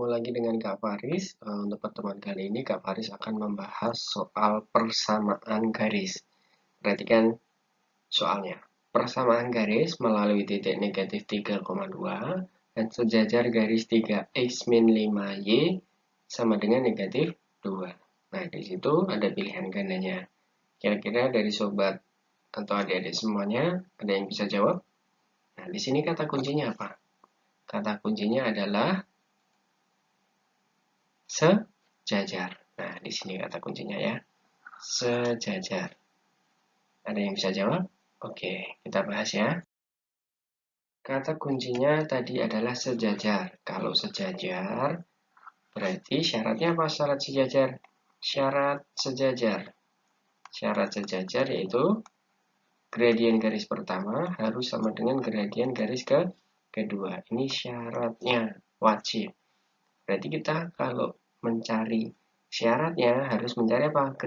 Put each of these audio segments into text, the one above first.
Ketemu lagi dengan Kak Faris. Untuk pertemuan kali ini Kak Faris akan membahas soal persamaan garis. Perhatikan soalnya. Persamaan garis melalui titik negatif 3,2 dan sejajar garis 3x min 5y sama dengan negatif 2. Nah, di situ ada pilihan gandanya. Kira-kira dari sobat atau adik-adik semuanya ada yang bisa jawab? Nah, di sini kata kuncinya apa? Kata kuncinya adalah sejajar. Nah, di sini kata kuncinya ya. Sejajar. Ada yang bisa jawab? Oke, kita bahas ya. Kata kuncinya tadi adalah sejajar. Kalau sejajar, berarti syaratnya apa syarat sejajar? Syarat sejajar. Syarat sejajar yaitu gradien garis pertama harus sama dengan gradien garis kedua. Ini syaratnya wajib. Berarti kita kalau mencari syaratnya harus mencari apa?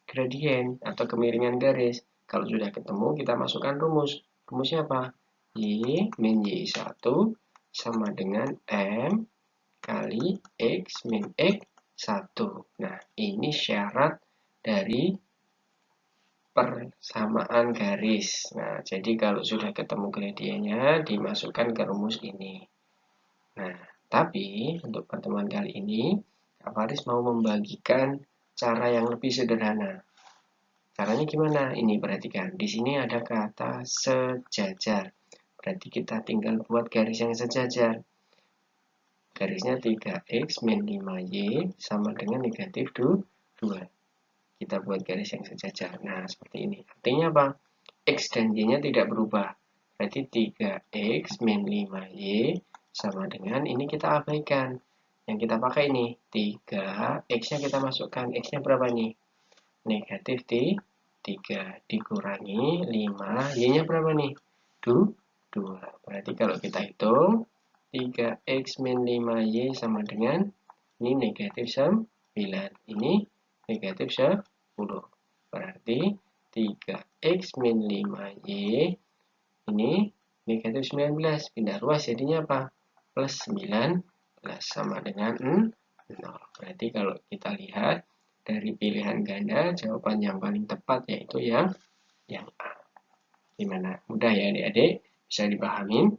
Gradien atau kemiringan garis. Kalau sudah ketemu, kita masukkan rumus. Rumusnya apa? Y min Y1 sama dengan M kali X min X1. Nah, ini syarat dari persamaan garis. Nah, jadi kalau sudah ketemu gradiennya, dimasukkan ke rumus ini. Nah, tapi untuk pertemuan kali ini, Kak Faris mau membagikan cara yang lebih sederhana. Caranya gimana? Ini perhatikan. Di sini ada kata sejajar. Berarti kita tinggal buat garis yang sejajar. Garisnya 3x min 5y sama dengan negatif 2. Kita buat garis yang sejajar. Nah, seperti ini. Artinya apa? X dan Y-nya tidak berubah. Berarti 3x min 5y sama dengan ini kita abaikan. Yang kita pakai ini 3, X-nya kita masukkan. X-nya berapa nih? Negatif 3 dikurangi 5, Y-nya berapa nih? 2. Berarti kalau kita hitung 3x min 5y sama dengan ini negatif 9. Ini negatif 10. Berarti 3x min 5y ini negatif 19. Pindah ruas jadinya apa? Plus 19 sama dengan 0. Berarti kalau kita lihat dari pilihan ganda, jawaban yang paling tepat yaitu yang A. Gimana? Mudah ya adik-adik? Bisa dipahamin?